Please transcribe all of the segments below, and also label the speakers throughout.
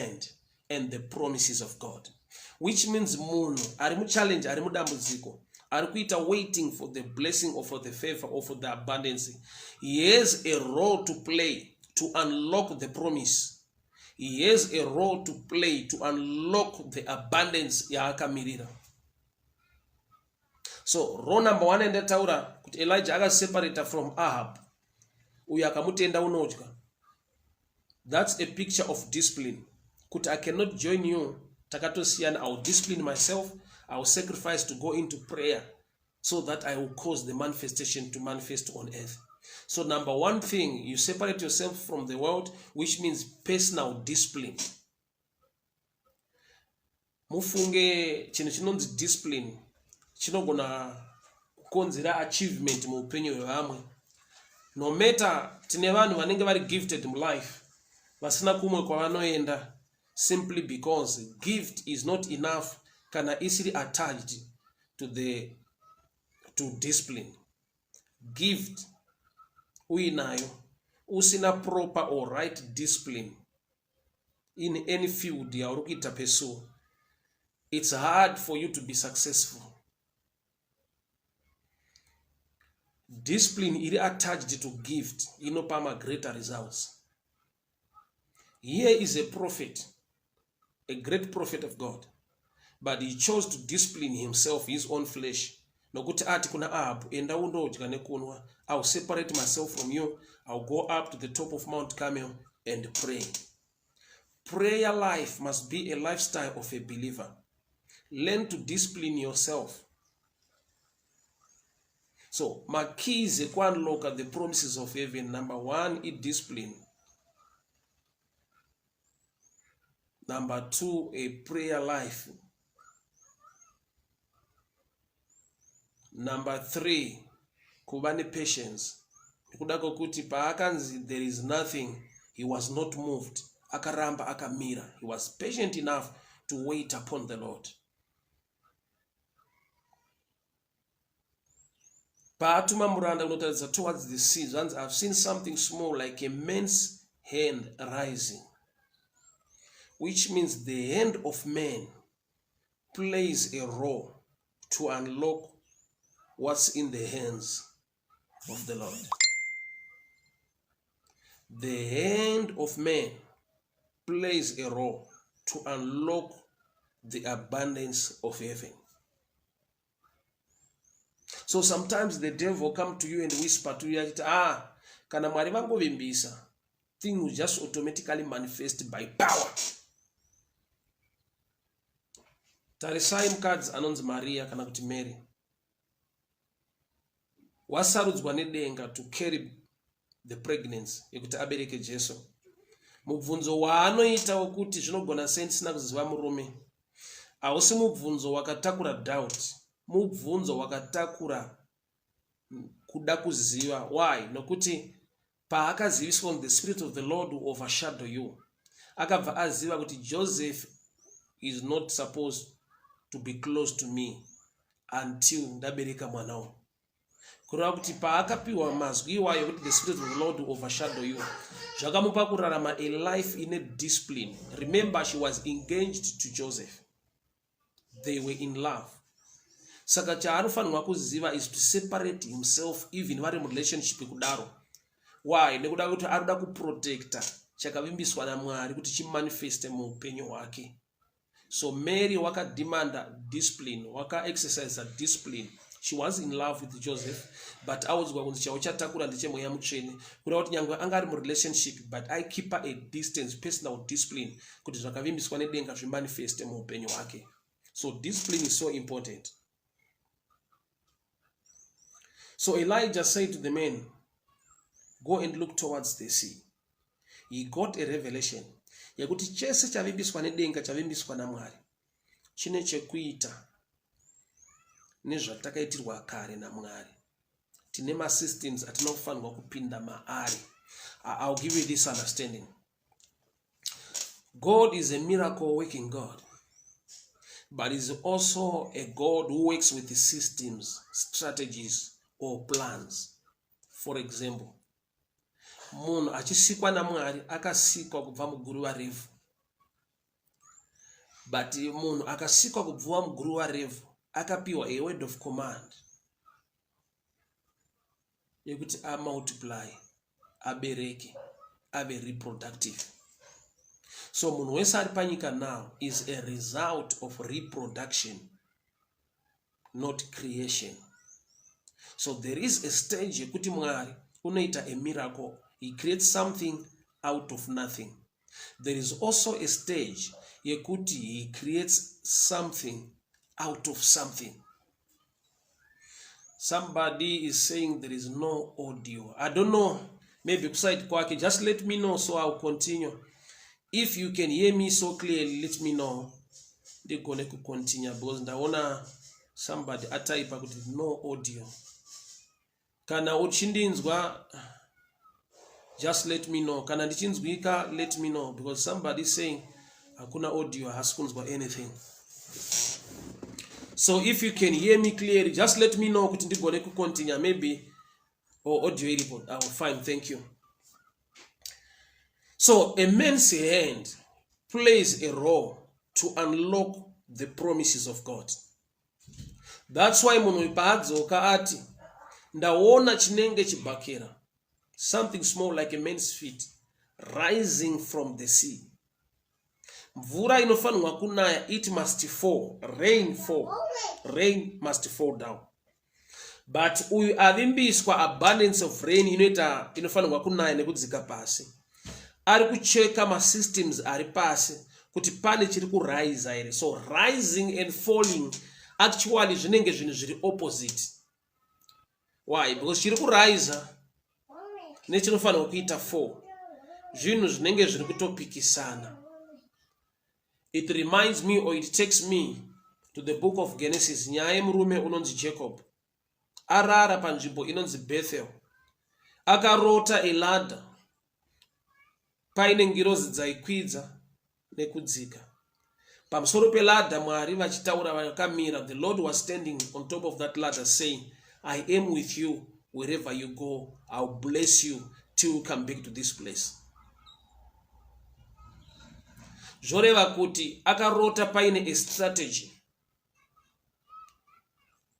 Speaker 1: stand and the promises of God. Which means munhu ari mu challenge, ari mudambudziko, ari kuita waiting for the blessing or for the favor or for the abundance. He has a role to play to unlock the promise. He has a role to play to unlock the abundance yaakamirira. So role number 1 ndataura kuti Elijah akaseparate from Ahab uyo akamutenda unotya. That's a picture of discipline. Kuti I cannot join you takatosiyana, I will discipline myself, I will sacrifice to go into prayer so that I will cause the manifestation to manifest on earth. So number 1 thing, you separate yourself from the world, which means personal discipline. Mufunge chino chinonzi discipline chinogona kukonzera achievement mu upenyu hwevamwe. No matter tine vanhu vanenge vari gifted in life vasina kumwe kwavanoenda simply because gift is not enough kana isiri attached to discipline. Gift uinayo usina proper or right discipline in any field yauri kuita pursue, it's hard for you to be successful. Discipline iri attached to gift inopama greater results. Here is a prophet, a great prophet of God, but he chose to discipline himself, his own flesh. Nokuti ati kuna Ahab, enda undodya nekunwa, I'll separate myself from you, I'll go up to the top of Mount Carmel and pray. Prayer life must be a lifestyle of a believer. Learn to discipline yourself. So, my key is to unlock at the promises of heaven. Number 1 is discipline. Number 2, a prayer life. Number 3, kubani patience. Kudako kuti paakanzi there is nothing, he was not moved. Akaramba akamira. He was patient enough to wait upon the Lord. Paatuma muranda unotaridza towards the sea. I've seen something small like a man's hand rising. Which means the hand of man plays a role to unlock what's in the hands of the Lord. The hand of man plays a role to unlock the abundance of heaven. So sometimes the devil come to you and whisper to you, kana mwari vangovimbisa, things will just automatically manifest by power. Tarisai mukadzi anonzi Maria kana kuti Mary wasarudzwa nedenga to carry the pregnancy yekuti abereke Jesu. Mubvunzo waanoita wokuti zvinogona sei ndisina kuziva murume hausi mubvunzo wakatakura doubt, mubvunzo wakatakura kuda kuziva. Why? Nokuti paakaziviswa the Spirit of the Lord will overshadow you. Akabva aziva kuti Joseph is not supposed to be close to me until ndabereka mwanao. Kureva kuti paakapiwa mazwi iwayo kuti the Spirit of the Lord will overshadow you, zvakamupa kurarama a life in a discipline. Remember, she was engaged to Joseph. They were in love. Saka chaanofanirwa kuziva is to separate himself even vari mu relationship kudaro. Why? Nekuda kuti arikuda kuprotecta chakavimbiswa naMwari kuti chimanifeste muupenyu hwake. So Mary wakademanda discipline, waka-exercise discipline. She was in love with Joseph, but audzwa kunzi chao chatakura ndechemweya mutsvene. Kuda kuti nyangwe anga ari mu relationship, but I keep her a distance, personal discipline, kuti zvakavimbiswa nedenga zvimanifeste muupenyu hwake. So discipline is so important. So Elijah said to the men, go and look towards the sea. He got a revelation yakuti chese chavimbiswa nedenga chavimbiswa naMwari chine chekuita nezvatakaitirwa kare naMwari. Tine ma-systems atinofanirwa kupinda maari. I'll give you this understanding. God is a miracle working God, but is also a God who works with the systems, strategies, or plans. For example, munhu achisikwa naMwari akasikwa kubva muguruva refu. but munhu akasikwa kubvuwa muguru waRevhi akapiwa a word of command yekuti multiply, abereke, ave reproductive. So munhu wese ari panyika now is a result of reproduction, not creation. So there is a stage yekuti Mwari unoita a miracle. He creates something out of nothing. There is also a stage yekuti he creates something out of something. Somebody is saying there is no audio. I don't know. Maybe beside kwake. Just let me know so I'll continue. If you can hear me so clearly, let me know. They're going to continue because I wanna somebody type no audio. Kana uchindinzwa, just let me know. Kana ndichinzwika, let me know because somebody is saying hakuna audio, haskunzwa anything. So if you can hear me clearly, just let me know kuti ndigone kucontinue maybe or audio report. I will find. Thank you. So a man's hand plays a role to unlock the promises of God. That's why munhu paadzoka ati ndaona chinenge chibakera, something small like a man's feet rising from the sea. Mvura inofanirwa kunaya, it must fall, rain must fall down. But uyu avimbiswa abundance of rain inofanirwa kunaya nekudzika pasi. Ari kucheka ma systems ari pasi kuti pane chiri kurise here. So rising and falling actually zvinenge zvinhu zviri opposite. Why? Because chiri kurise nechinofanirwa kuita fall. Zvinhu zvinenge zviri kutopikisana. It reminds me or it takes me to the book of Genesis. Nyaya murume unonzi Jacob. Arara panzvimbo inonzi Bethel. Akarota a ladder. Paine ngirozi dzaikwidza nekudzika. Pamusoro peladha Mwari vachitaura vakamira. The Lord was standing on top of that ladder saying, I am with you wherever you go. I'll bless you till you come back to this place. Zvoreva kuti akarota paine a strategy.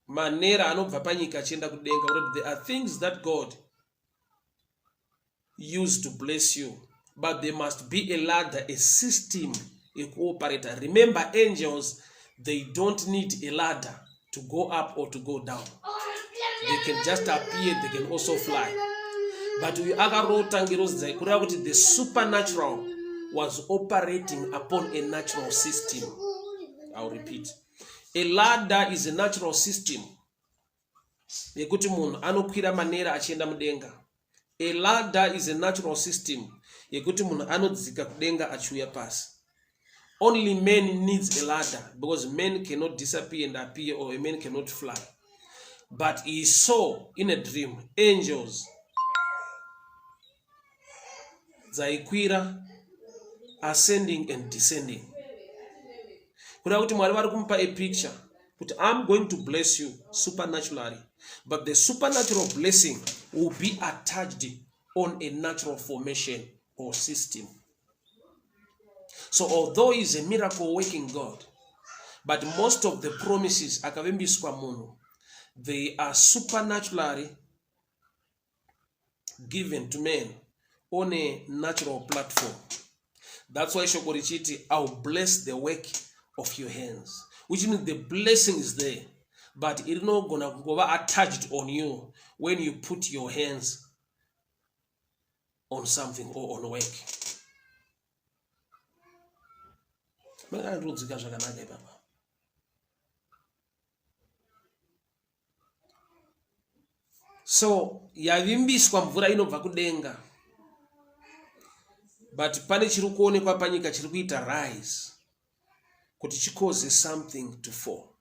Speaker 1: Manera anobva panyika achienda kudenga. There are things that God used to bless you, but there must be a ladder, a system, a cooperator. Remember, angels, they don't need a ladder to go up or to go down. They can just appear, they can also fly. But we akarota ngirozi dzaikura kuti the supernatural was operating upon a natural system. I'll repeat. A ladder is a natural system. Yekuti munhu anokwira manera achienda mudenga. A ladder is a natural system. Yekuti munhu anodzika kudenga achiuya pasi. Only man needs a ladder because men cannot disappear and appear, or a man cannot fly. But he saw in a dream angels dzaikwira, ascending and descending. Kuda kuti Mwari vari kumupa a picture kuti I'm going to bless you supernaturally, but the supernatural blessing will be attached on a natural formation or system. So although he is a miracle working God, but most of the promises akavimbiswa munhu, they are supernaturally given to men on a natural platform. That's why shoko richiti, I'll bless the work of your hands, which means the blessing is there, but it's not gonna go attached on you when you put your hands on something or on work. So yavimbiswa mvura inobva kudenga, but pane chiri kuonekwa panyika chiri kuita rise kuti chikoze something to fall.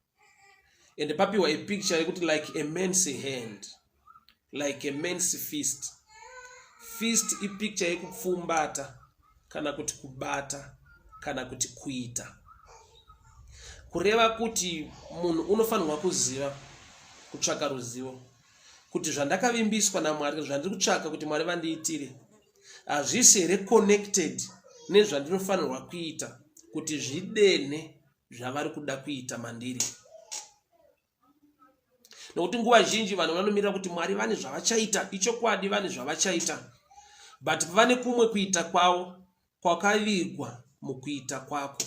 Speaker 1: And papiwa a picture yekuti like a man's hand, like a man's fist. Fist I picture yekupfumbata kana kuti kubata kana kuti kuita. Kureva kuti munhu unofanirwa kuziva, kutsvaka ruzivo kuti zvandakavimbiswa naMwari, zvandiri kutsvaka kuti Mwari vandiitire, hazvisi reconnected nezvandinofanirwa kuita kuti zvidene zvavari kuda kuita mandiri. Nokuti nguva zhinji vanhu vanomirira kuti Mwari vane zvavachaita, ichokwadi vane zvavachaita, but vane kumwe kuita kwavo kwakavigwa mukuita kwako.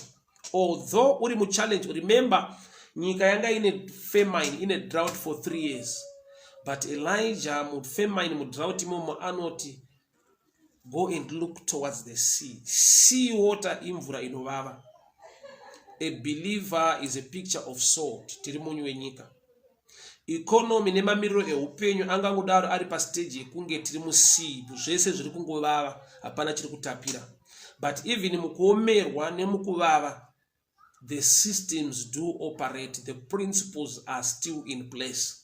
Speaker 1: Although uri muchallenge, remember nyika yanga ine famine, ine drought for 3 years, but Elijah famine mudrought imomo anoti go and look towards the sea. Sea water imvura inovava. A believer is a picture of salt. Tiri munyu wenyika. Economy nemamiriro eupenyu angangodaro ari pastage yekunge tiri musibu, zvese zviri kungovava, hapana chiri kutapira. But even mukuomerwa nemukuvava, the systems do operate, the principles are still in place.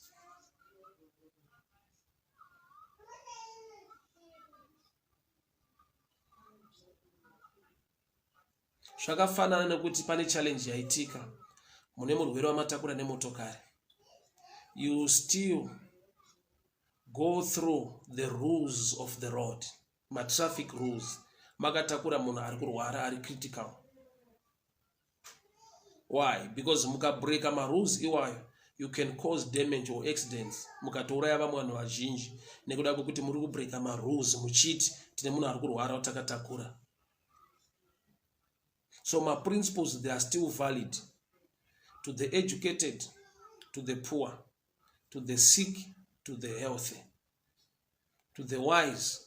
Speaker 1: Zvakafanana nekuti pane challenge yaitika mune murwere wamatakura nemotokari. You still go through the rules of the road, traffic rules. Makatakura munhu ari kurwara ari critical. Why? Because mukabreka marules iwayo, you can cause damage or accidents. Mukatouraya vamwe vanhu vazhinji nekuda kwekuti muri kubreka marules muchiti tine munhu ari kurwara watakatakura. So my principles, they are still valid to the educated, to the poor, to the sick, to the healthy, to the wise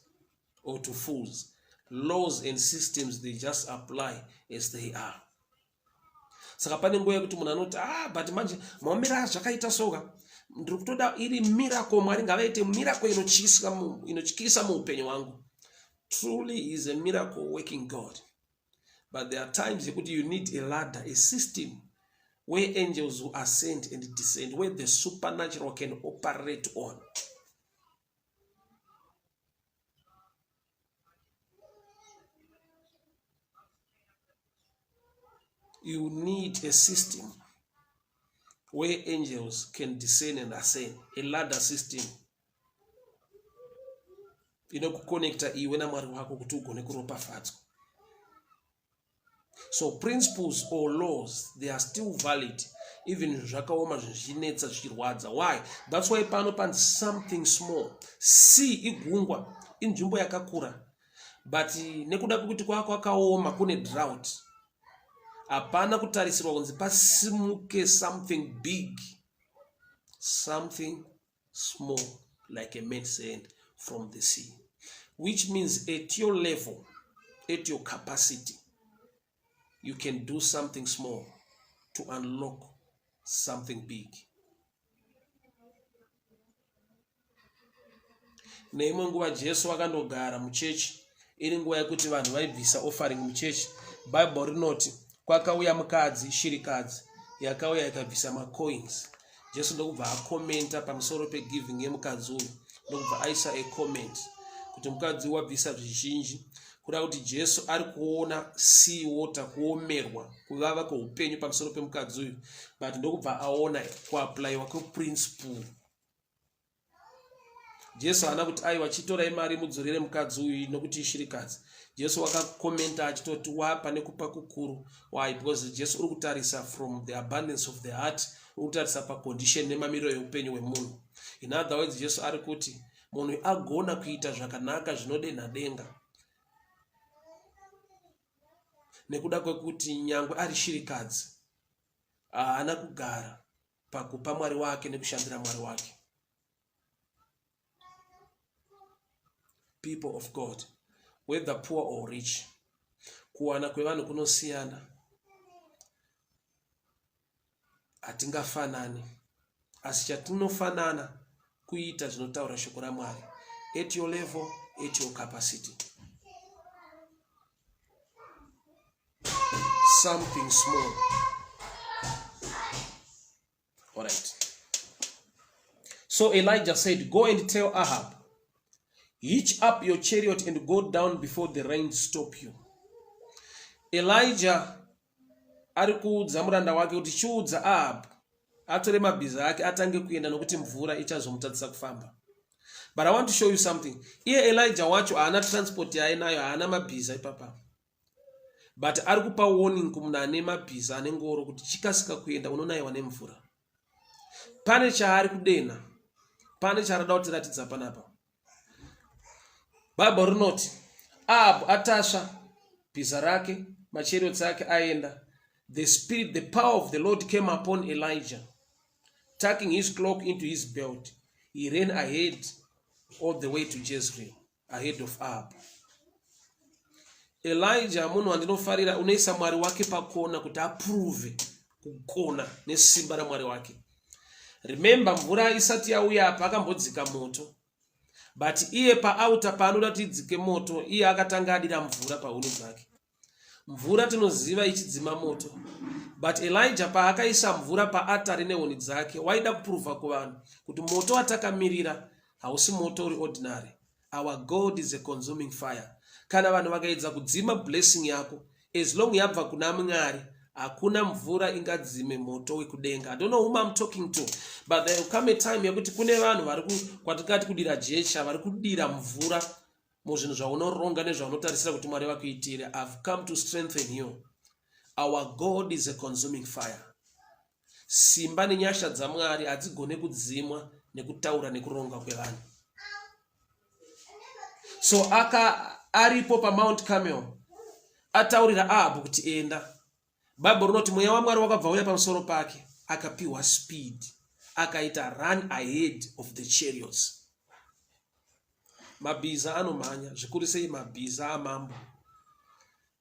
Speaker 1: or to fools. Laws and systems, they just apply as they are. Saka pane nguva yekuti munhu anoti but manje maomera zvakaita soka ndiri kutoda iri miracle Mwari ngavaite miracle inotyisa muupenyu wangu. Truly is a miracle working God. But there are times you need a ladder, a system where angels will ascend and descend, where the supernatural can operate on. You need a system where angels can descend and ascend, a ladder system. Inokukonnecta iwe naMwari wako kuti ugone kuropafadzwa. So principles or laws, they are still valid, even zvakaoma zvichinetsa zvichirwadza. Why? That's why pano panzi something small. Sea igungwa, inzvimbo yakakura, but nekuda kwekuti kwakaoma kune drought, hapana kutarisirwa kunzi pasimuke something big. Something small, like a man's hand from the sea. Which means at your level, at your capacity, you can do something small to unlock something big. Neimwe nguva Jesu akandogara muchechi, iri nguva yekuti vanhu vaibvisa offering muchechi. Bible rinoti kwakauya mukadzi, shirikadzi yakauya ikabvisa macoins. Jesu ndokubva akomenta pamusoro pegiving yemukadzi uyu, ndokubva aisa comment kuti mukadzi wabvisa zvizhinji, kuda kuti Jesu ari kuona sea water, kuomerwa, kuvava kweupenyu pamusoro pemukadzi uyu, but ndokubva aona kuapplywa kweprinciple. Jesu haana kuti aiwa chitorai mari mudzorere mukadzi uyu nokuti ishirikadzi. Jesu wakakomenta achitoti wapa nekupa kukuru. Why? Because Jesu uri kutarisa from the abundance of the heart, uri kutarisa pacondition nemamiriro eupenyu hwemunhu. In other words, Jesu ari kuti munhu agona kuita zvakanaka zvinodenha denga nekuda kwekuti nyangwe ari shirikadzi haana kugara pakupa Mwari wake nekushandira Mwari wake. People of God, whether poor or rich, kuwana kwevanhu kunosiyana, hatingafanani, asi chatinofanana kuita zvinotaura shoko raMwari at your level, at your capacity. Something small. All right. So Elijah said, go and tell Ahab, hitch up your chariot and go down before the rain stop you. Elijah ari kuudza muranda wake kuti chiudza Ahab atore mabhiza ake atange kuenda nokuti mvura ichazomutadzisa kufamba. But I want to show you something. Iye Elijah wacho haana transport yainayo, haana mabhiza ipapa. but ari kupa warning kumunhu ane mabhiza ane ngoro kuti chikasika kuenda unonayiwa nemvura. Pane chaari kudenha, pane charada kutiratidza panapa. Bhaibheri rinoti Ahabhu atasva bhiza rake, machariotsi ake aenda. The power of the Lord came upon Elijah. Tucking his cloak into his belt, he ran ahead all the way to Jezreel, ahead of Ahab. Elijah munhu wandinofarira unoisa mwari wake pakona kuti apruve kukona nesimba ramwari wake. Remember, mvura isati yauya apa akambodzika moto, but iye paauta paanoda kuti idzike moto, iye akatanga adira mvura pahuni dzake. Mvura tinoziva ichidzima moto, but Elijah paakaisa mvura paatari nehuni dzake waida kupruva kuvanhu kuti moto watakamirira hausi moto uri ordinary. Our God is a consuming fire. Kana vanhu vakaedza kudzima blessing yako, as long yabva kuna Mwari, hakuna mvura ingadzime moto wekudenga. I don't know whom I'm talking to, but there will come a time yekuti kune vanhu vari kwatingati kudira jecha, vari kudira mvura muzvinhu zvaunoronga nezvaunotarisira kuti Mwari vakuitire. I've come to strengthen you. Our God is a consuming fire. Simba nenyasha dzaMwari hadzigone kudzimwa nekutaura nekuronga kwevanhu. So aripo paMount Carmel ataurira Ahabhu kuti enda. Bhaibheri rinoti mweya waMwari wakabva uya pamusoro pake, akapiwa speed, akaita run ahead of the chariots. Mabhiza anomhanya, zvikuru sei mabhiza amambo.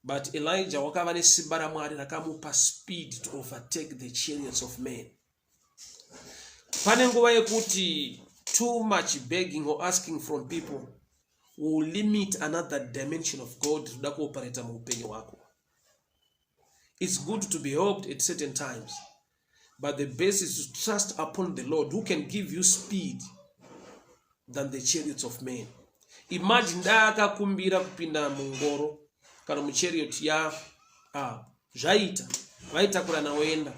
Speaker 1: But Elijah wakava nesimba raMwari rakamupa speed to overtake the chariots of men. Pane nguva yekuti too much begging or asking from people will limit another dimension of God to operate muupenyu wako. It's good to be helped at certain times, but the best is to trust upon the Lord, who can give you speed than the chariots of men. Imagine akakumbira kupinda mungoro kana muchariot ya zvaita vaitakura nawoenda,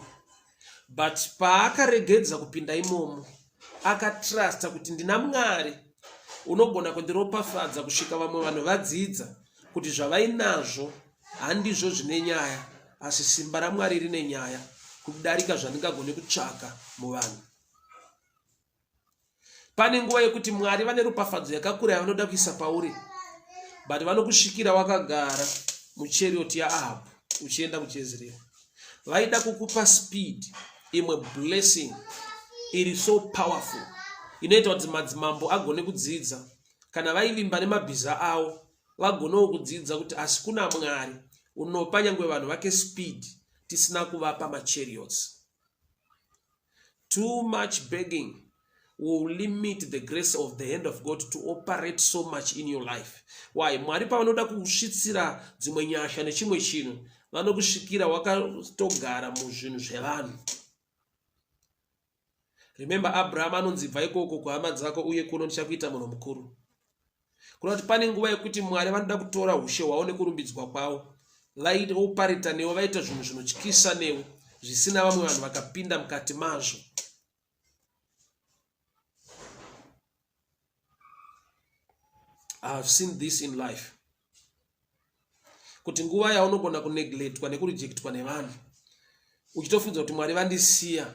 Speaker 1: but paakaregedza kupinda imomo akatrusta kuti ndina Mwari unogona kundiropafadza kusvika vamwe vanhu vadzidza kuti zvavainazvo handizvo zvine nyaya, asi simba raMwari rine nyaya kudarika zvandingagone kutsvaka muvanhu. Pane nguva yekuti Mwari vane rupafadzo yakakura yavanoda kuisa pauri, but vanokusvikira wakagara muchariot yaAhabhu uchienda kuJezreel. Vaida kukupa speed, imwe blessing iri so powerful inoita kuti madzimambo agone kudzidza, kana vaivimba nemabhiza avo vagonewo kudzidza kuti asi kuna Mwari unopa nyangwe vanhu vake speed tisina kuvapa machariots. Too much begging will limit the grace of the hand of God to operate so much in your life. Why? Mwari pavanoda kusvitsira dzimwe nyasha nechimwe chinhu, vanokusvikira wakatogara muzvinhu zvevanhu. Remember, Abraham anonzi bva ikoko kuhama dzako uye kuno ndichakuita munhu mukuru. Kuna kuti pane nguva yekuti Mwari vanoda kutora ushe hwavo nekurumbidzwa kwavo, vaioparata newo, vaita zvinhu zvinotyisa newo, zvisina vamwe vanhu vakapinda mukati mazvo. I have seen this in life. Kuti nguva yaunogona kuneglectwa nekurejectwa nevanhu, uchitofunza kuti Mwari vandisiya,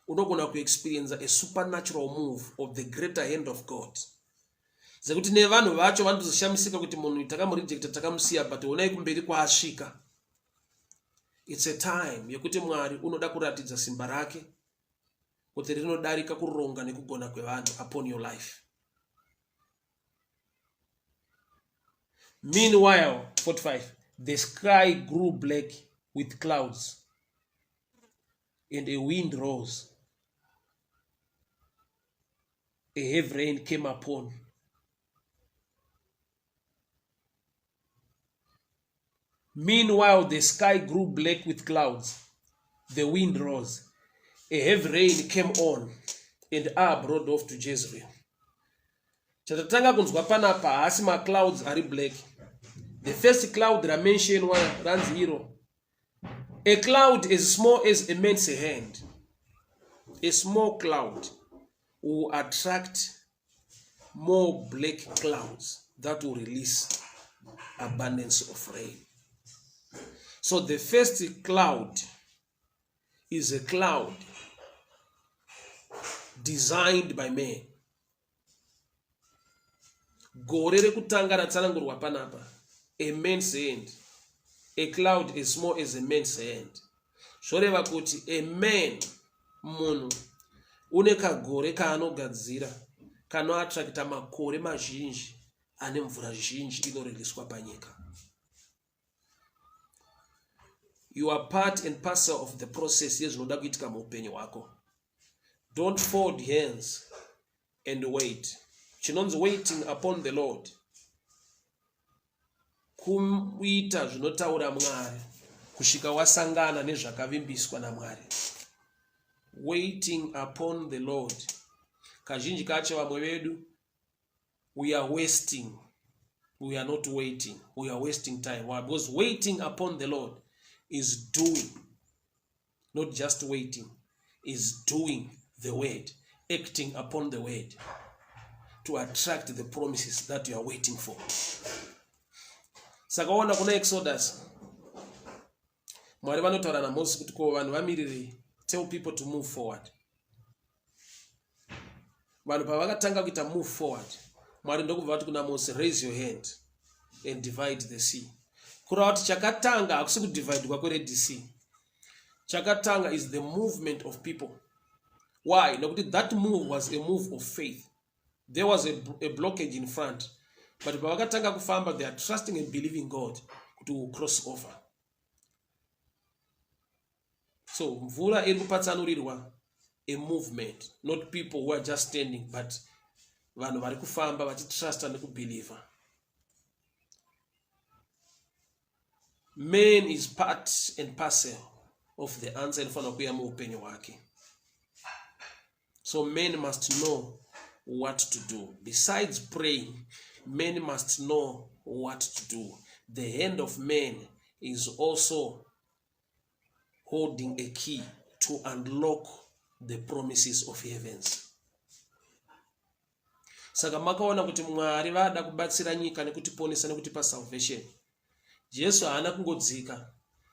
Speaker 1: unogona kuexperience a supernatural move of the greater hand of God. Zekuti nevanhu vacho vanozoshamisa kuti munhu takamurejecta takamusiya, but onai kumberi kwaasvika. It's a time yekuti Mwari unoda kuratidza simba rake kuti rinodarika kuronga nekugona kwevanhu upon your life. Meanwhile, 45, the sky grew black with clouds, and a wind rose. A heavy rain came upon. Meanwhile, the sky grew black with clouds, the wind rose. A heavy rain came on, and Ahab rode off to Jezreel. Chatatanga kunzwa panapa hasi ma clouds are black. The first cloud that I mentioned runs hero. A cloud as small as a man's hand, a small cloud, will attract more black clouds that will release abundance of rain. So the first cloud is a cloud designed by man. Gore rekutanga ratsanangurwa panapa, a man's hand. A cloud as small as a man's hand. Zvoreva kuti a man, munhu, une kagore kaanogadzira kanoattracta makore mazhinji ane mvura zhinji inoregeswa panyika. You are part and parcel of the process yezvinoda kuitika muupenyu hwako. Don't fold hands and wait. Chinonzi waiting upon the Lord. Kuita zvinotaura Mwari kusvika wasangana nezvakavimbiswa naMwari. Waiting upon the Lord. Kazhinji kacho vamwe vedu, we are wasting. We are not waiting. We are wasting time. Why? Because waiting upon the Lord is doing, not just waiting, is doing the word, acting upon the word to attract the promises that you are waiting for. Sakaona kuna Exodus, Mwari vanotaura na Moses kuti ko vanhu vamirire, tell people to move forward. Vanhu pavakatanga kuita move forward, Mwari ndokubva kuti kuna Moses, raise your hand and divide the sea. Kurava kuti chakatanga hakusi kudividwa kweRed Sea. Chakatanga is the movement of people. Why? Nokuti that move was a move of faith. There was a blockage in front. But pavakatanga kufamba, they are trusting and believing God to cross over. So mvura iri kupatsanurirwa a movement, not people who are just standing, but vanhu vari kufamba vachitrust and kubelieve. Man is part and parcel of the answer in front of muupenyu hwake. So men must know what to do. Besides praying, men must know what to do. The hand of man is also holding a key to unlock the promises of heavens. Saka makaona kuti Mwari vada kubatsira nyika nekutiponesa nekutipa salvation. Jesu haana kungodzika,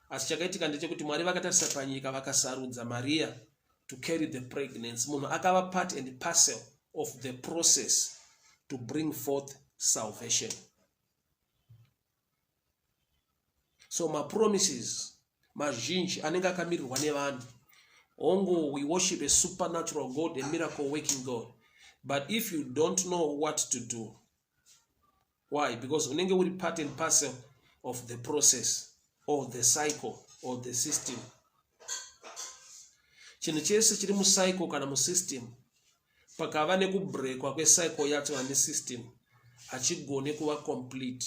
Speaker 1: asi chakaitika ndechekuti Mwari vakatarisa panyika vakasarudza Maria to carry the pregnancy. Munhu akava part and parcel of the process to bring forth salvation. So my promises mazhinji anenge akamirirwa nevanhu. Ongo we worship a supernatural God, a miracle working God. But if you don't know what to do, why? Because unenge uri part and parcel of the process or the cycle or the system. Chinhu chese chiri mucycle kana musystem, pakava nekubreakwa kwecycle yacho ane system, hachigone kuva complete.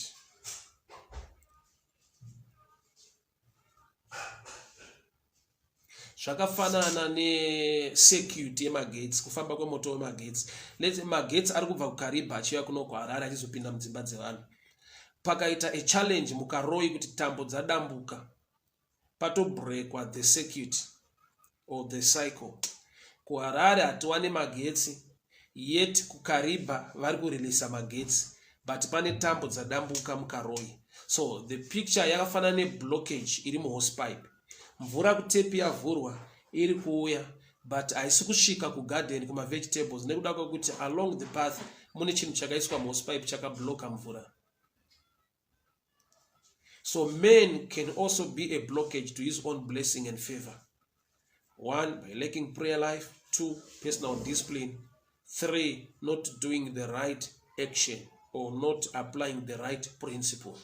Speaker 1: Zvakafanana necircuit yemagetsi, kufamba kwemoto wemagetsi. Let's magetsi ari kubva kuKariba achiuya kuno kuHarare achizopinda mudzimba dzevanhu. Pakaita a challenge mukaroi kuti tambo dzadambuka, patobreakwa the circuit or the cycle. KuHarare hatiwane magetsi, yet kuKariba vari kureleasa magetsi, but pane tambo dzadambuka mukaroi. So the picture yakafanana neblockage iri muhosepipe. Mvura kutepi yavhurwa iri kuuya, but haisi kusvika kugarden kuma vegetables nekuda kwekuti along the path mune chinhu chakaiswa muhosepipe chakabloka mvura. So man can also be a blockage to his own blessing and favor. 1, by lacking prayer life. 2, personal discipline. 3, not doing the right action or not applying the right principle.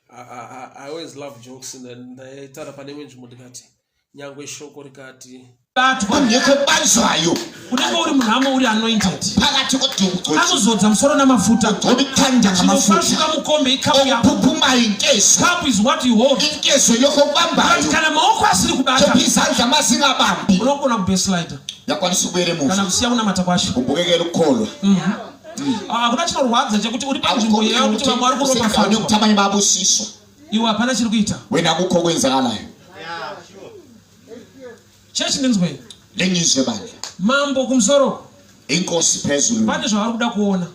Speaker 1: I always love jokes, and I thought of an image mudikati. Nyangwe shoko rikati.
Speaker 2: Unenge uri munhamo uri anointed. Anozodza musoro namafuta. Chinofashika mukombe ikapu yako. Cup is what you hold. Kana maoko asiri kubata. Unokona kubaseline. Kana kusiya una matakwasha. Akuna chinorwadza chekuti uri panzvimbo yeyo kuti vamwe vari kuropa fatwa. Iwe hapana chiri kuita. Chechi ndinzwe. Mambo kumsoro. Pane zvavari kuda kuona.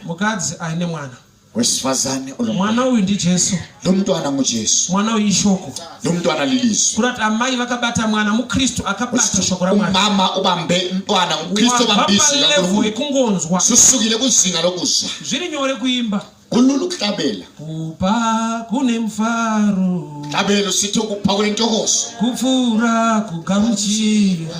Speaker 2: Mukadzi aine mwana.
Speaker 3: wesifazane
Speaker 2: mwana uyu ndi Jesu
Speaker 3: lo mntwana nguJesu
Speaker 2: mwana uyu ishoko
Speaker 3: lo mntwana lilizwi
Speaker 2: kurati amai vakabata mwana mukristu akabata shoko ramwana
Speaker 3: mama ubambe mntwana mukristu bambisi
Speaker 2: level ikungonzwa
Speaker 3: susukile kuzinga lokuzwa
Speaker 2: zviri nyore kuimba
Speaker 3: kululu kuhlabela
Speaker 2: kupa kune mfaro
Speaker 3: hlabelo sithi ukuphakula intokozo
Speaker 2: kupfura kugaruchira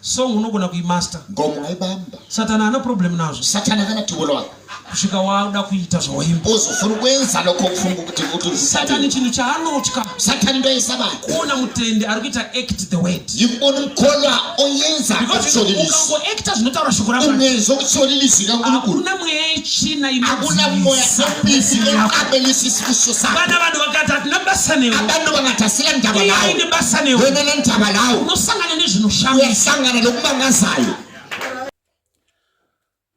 Speaker 2: song unogona kuimaster
Speaker 3: ngoma ungayibamba
Speaker 2: satana ana problem nazo
Speaker 3: satana kana thubo lwakho
Speaker 2: kusvika wada kuita zvawaimba
Speaker 3: uzofuna ukwenza lokho kufunga ukuthi
Speaker 2: satani chinhu chaanotya
Speaker 3: satani into yesabayo
Speaker 2: kuona mutende ari kuita act the word
Speaker 3: yikubona umkholwa oyenza
Speaker 2: ukango acta zvinotaura shoko ramwari
Speaker 3: ungenza ukutsolilizwi kaNkulunkulu
Speaker 2: akuna mweya yechina
Speaker 3: akuna moya kabisi enqabelisa isifiso sakho
Speaker 2: vana vanhu vakati hatina basa newe
Speaker 3: abantu bangathi asila ndaba nawe
Speaker 2: ine basa newe
Speaker 3: wena nendaba nawe
Speaker 2: unosangana nezvinoshamisa
Speaker 3: uyasangana nokubangazayo.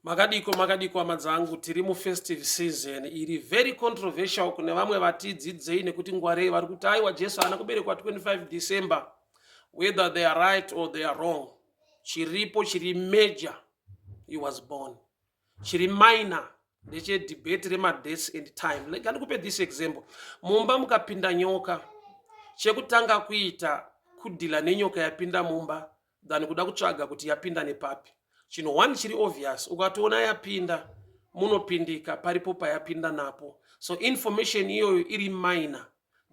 Speaker 1: makadiko amadzangu tiri mu festive season iri very controversial kune vamwe vatidzidzei nekuti ngwarei vari kuti aiwa Jesu ana kuberekwa 25 December whether they are right or they are wrong chiripo chiri major he was born chiri minor ndeche debate remadates and time ngandikupe this example mumba mukapinda nyoka chekutanga kuita kudhila nenyoka yapinda mumba than kuda kutsvaga kuti yapinda nepapi chino one chiri obvious ukatoona yapinda munopindika paripo payapinda napo so information iyoyo iri minor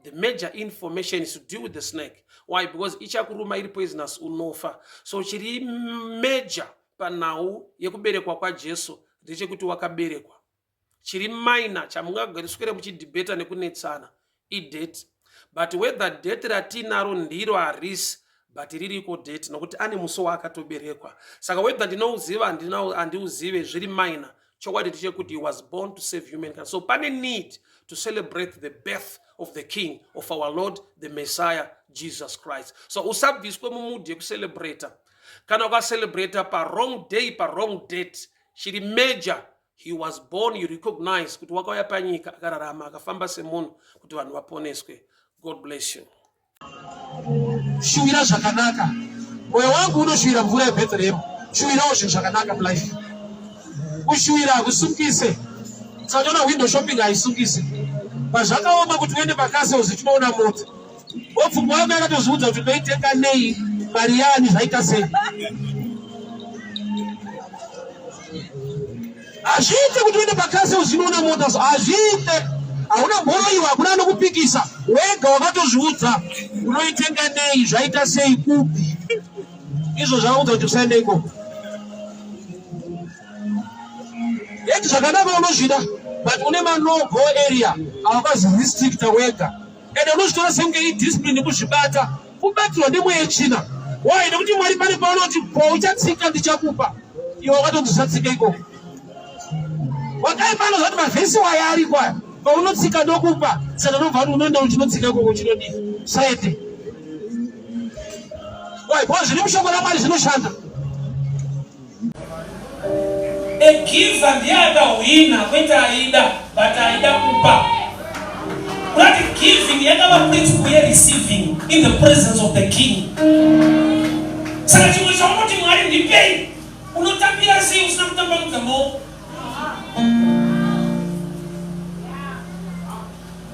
Speaker 1: the major information is to do with the snake why because ichakuruma iri poisonous unofa so chiri major panhau yekuberekwa kwaJesu ndechekuti wakaberekwa chiri minor chamungagariswere muchidebata nekunetsana idate but whether date ratinaro ndiro harisi but ririko date nokuti ane muso waakatoberekwa saka whether ndinouziva handiuzive zviri minor chokwadi tichekuti he was born to save humankind so pane need to celebrate the birth of the king of our Lord the Messiah Jesus Christ so usabviswe mumudi yekucelebrata kana ukacelebrata wrong day wrong date chiri major he was born you recognize kuti wakauya panyika akararama akafamba semunhu kuti vanhu vaponeswe. God bless you.
Speaker 2: Shuira zvakanaka moyo wangu unoshuira mvura yeBethlehem shuirawo zvinhu zvakanaka mulife kushuira hakusungise saka window shopping haisungisi pazvakaoma kuti uende pakase uzitinoona mota wopfungwa wako yakatozviudza kuti toitenga nei mari yani zvaita sei hazviite kuti uende pakase uzinoona mota hazviite hauna mboroiwa hakuna anokupikisa wega wakatozviudza unoitenga nei zvaita sei kupi izvo zvakaudza kuti usaende ikoko yeti zvakanaka unozvida but une manogo area awakazi restricta wega ende unozvitora senge idiscipline kuzvibata kubatirwa nemweya yechina wai nekuti mwari pane paunoti pouchatsika ndichakupa iwe wakatonzi usatsika ikoko wakaipano zvati mavhesi waya ari kwaya paunotsika ndokupa saka nobva unoenda uchinotsika ikoko chinodii saite wai bo zviri mushoko ramwari zvinoshanda
Speaker 4: egiva ndiye akahwina kwete aida but aida kupa kuti giving yakava principle yereceiving in the presence of the king saka chimwe chaunoti mwari ndipei unotambira sei usina kutambanudza maoko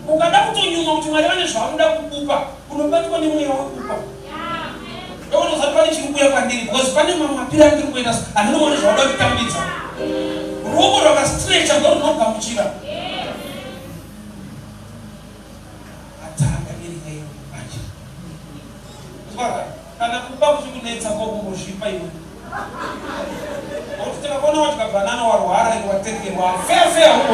Speaker 4: ukada kutonyuma kuti mwari vane zvaunoda kukupa unobatwa nemweya wekupa ndoonozati pane chiri kuuya kwandiri because pane mamwe mapiri andiri kuenda handinoone zvauda kutambidza ruoko rwakastrecha ndo runogamuchira atanga irikai acha kana kupa kuchikunetsa kokumbozvipa iwe nokuti tikakonawo tikabvanana warwara iwe watekerwa fefea huko